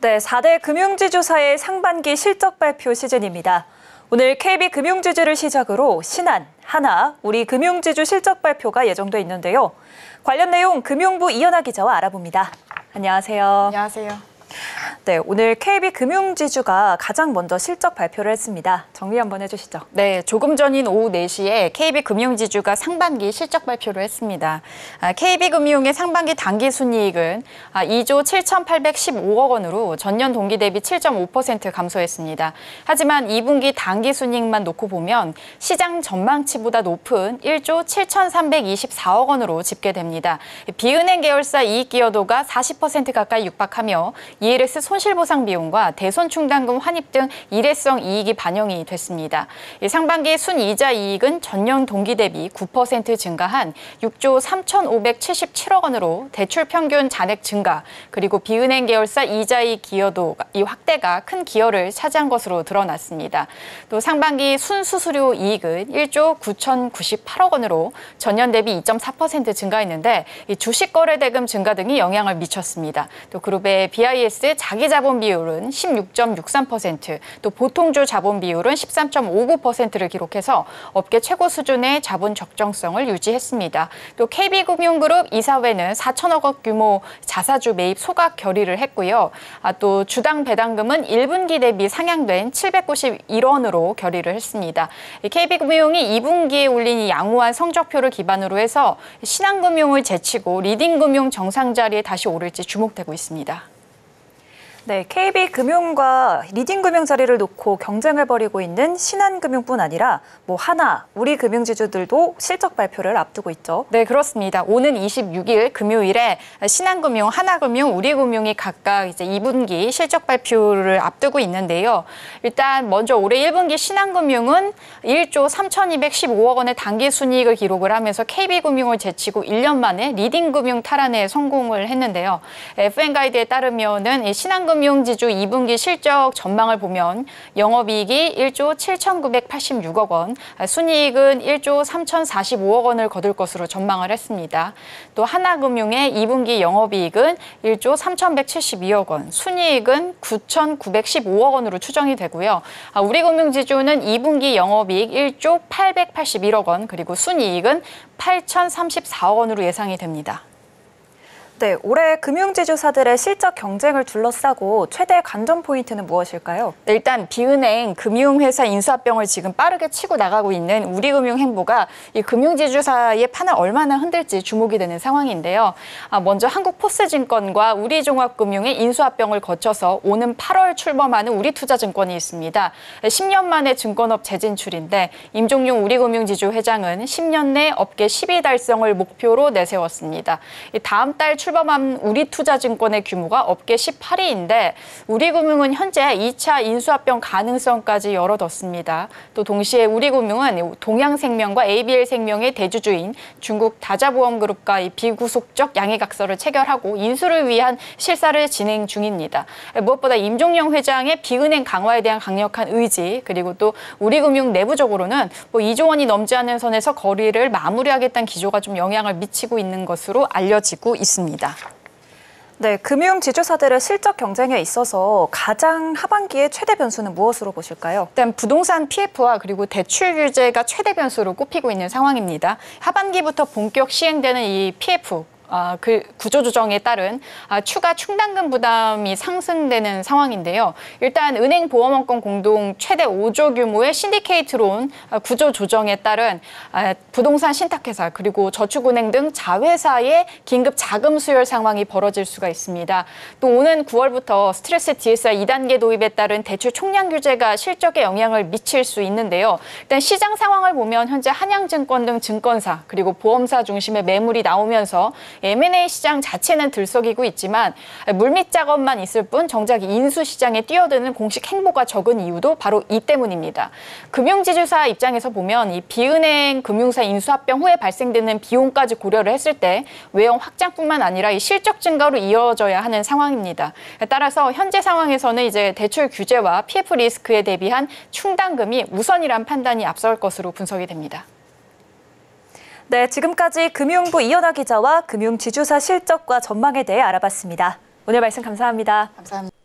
네, 4대 금융지주사의 상반기 실적 발표 시즌입니다. 오늘 KB금융지주를 시작으로 신한, 하나, 우리금융지주 실적 발표가 예정돼 있는데요. 관련 내용 금융부 이현아 기자와 알아봅니다. 안녕하세요. 안녕하세요. 네, 오늘 KB금융지주가 가장 먼저 실적 발표를 했습니다. 정리 한번 해주시죠. 네, 조금 전인 오후 4시에 KB금융지주가 상반기 실적 발표를 했습니다. KB금융의 상반기 당기순이익은 2조 7,815억 원으로 전년 동기 대비 7.5% 감소했습니다. 하지만 2분기 당기순이익만 놓고 보면 시장 전망치보다 높은 1조 7,324억 원으로 집계됩니다. 비은행 계열사 이익 기여도가 40% 가까이 육박하며 ELS 손실보상 비용과 대손 충당금 환입 등 일회성 이익이 반영이 됐습니다. 상반기 순이자 이익은 전년 동기 대비 9% 증가한 6조 3,577억 원으로 대출 평균 잔액 증가, 그리고 비은행 계열사 이자이익 기여도 이 확대가 큰 기여를 차지한 것으로 드러났습니다. 또 상반기 순수수료 이익은 1조 9,098억 원으로 전년 대비 2.4% 증가했는데 주식 거래 대금 증가 등이 영향을 미쳤습니다. 또 그룹의 BIS 자기 자본 비율은 16.63%, 또 보통주 자본 비율은 13.59%를 기록해서 업계 최고 수준의 자본 적정성을 유지했습니다. 또 KB금융그룹 이사회는 4천억 원 규모 자사주 매입 소각 결의를 했고요. 또 주당 배당금은 1분기 대비 상향된 791원으로 결의를 했습니다. KB금융이 2분기에 올린 이 양호한 성적표를 기반으로 해서 신한금융을 제치고 리딩금융 정상 자리에 다시 오를지 주목되고 있습니다. 네, KB금융과 리딩금융 자리를 놓고 경쟁을 벌이고 있는 신한금융뿐 아니라 하나, 우리금융지주들도 실적 발표를 앞두고 있죠. 네, 그렇습니다. 오는 26일 금요일에 신한금융, 하나금융, 우리금융이 각각 이제 2분기 실적 발표를 앞두고 있는데요. 일단 먼저 올해 1분기 신한금융은 1조 3,215억 원의 당기순이익을 기록을 하면서 KB금융을 제치고 1년 만에 리딩금융 탈환에 성공을 했는데요. FN가이드에 따르면은 신한금융지주 2분기 실적 전망을 보면 영업이익이 1조 7,986억 원, 순이익은 1조 3,045억 원을 거둘 것으로 전망을 했습니다. 또 하나금융의 2분기 영업이익은 1조 3,172억 원, 순이익은 9,915억 원으로 추정이 되고요. 우리금융지주는 2분기 영업이익 1조 881억 원, 그리고 순이익은 8,034억 원으로 예상이 됩니다. 네, 올해 금융지주사들의 실적 경쟁을 둘러싸고 최대 관전 포인트는 무엇일까요? 네, 일단 비은행 금융회사 인수합병을 지금 빠르게 치고 나가고 있는 우리금융행보가 이 금융지주사의 판을 얼마나 흔들지 주목이 되는 상황인데요. 먼저 한국포스증권과 우리종합금융의 인수합병을 거쳐서 오는 8월 출범하는 우리투자증권이 있습니다. 10년 만에 증권업 재진출인데 임종용 우리금융지주 회장은 10년 내 업계 10위 달성을 목표로 내세웠습니다. 다음 달 출범한 우리투자증권의 규모가 업계 18위인데 우리금융은 현재 2차 인수합병 가능성까지 열어뒀습니다. 또 동시에 우리금융은 동양생명과 ABL생명의 대주주인 중국 다자보험그룹과 비구속적 양해각서를 체결하고 인수를 위한 실사를 진행 중입니다. 무엇보다 임종영 회장의 비은행 강화에 대한 강력한 의지, 그리고 또 우리금융 내부적으로는 2조 원이 넘지 않는 선에서 거래를 마무리하겠다는 기조가 좀 영향을 미치고 있는 것으로 알려지고 있습니다. 네, 금융지주사들의 실적 경쟁에 있어서 가장 하반기의 최대 변수는 무엇으로 보실까요? 일단 부동산 PF와 그리고 대출 규제가 최대 변수로 꼽히고 있는 상황입니다. 하반기부터 본격 시행되는 이 PF, 그 구조조정에 따른 추가 충당금 부담이 상승되는 상황인데요. 일단 은행보험원권 공동 최대 5조 규모의 신디케이트론 구조조정에 따른 부동산 신탁회사 그리고 저축은행 등 자회사의 긴급 자금 수혈 상황이 벌어질 수가 있습니다. 또 오는 9월부터 스트레스 DSR 2단계 도입에 따른 대출 총량 규제가 실적에 영향을 미칠 수 있는데요. 일단 시장 상황을 보면 현재 한양증권 등 증권사 그리고 보험사 중심의 매물이 나오면서 M&A 시장 자체는 들썩이고 있지만 물밑 작업만 있을 뿐 정작 인수 시장에 뛰어드는 공식 행보가 적은 이유도 바로 이 때문입니다. 금융지주사 입장에서 보면 이 비은행 금융사 인수합병 후에 발생되는 비용까지 고려를 했을 때 외형 확장뿐만 아니라 이 실적 증가로 이어져야 하는 상황입니다. 따라서 현재 상황에서는 이제 대출 규제와 PF 리스크에 대비한 충당금이 우선이란 판단이 앞설 것으로 분석이 됩니다. 네, 지금까지 금융부 이현아 기자와 금융지주사 실적과 전망에 대해 알아봤습니다. 오늘 말씀 감사합니다. 감사합니다.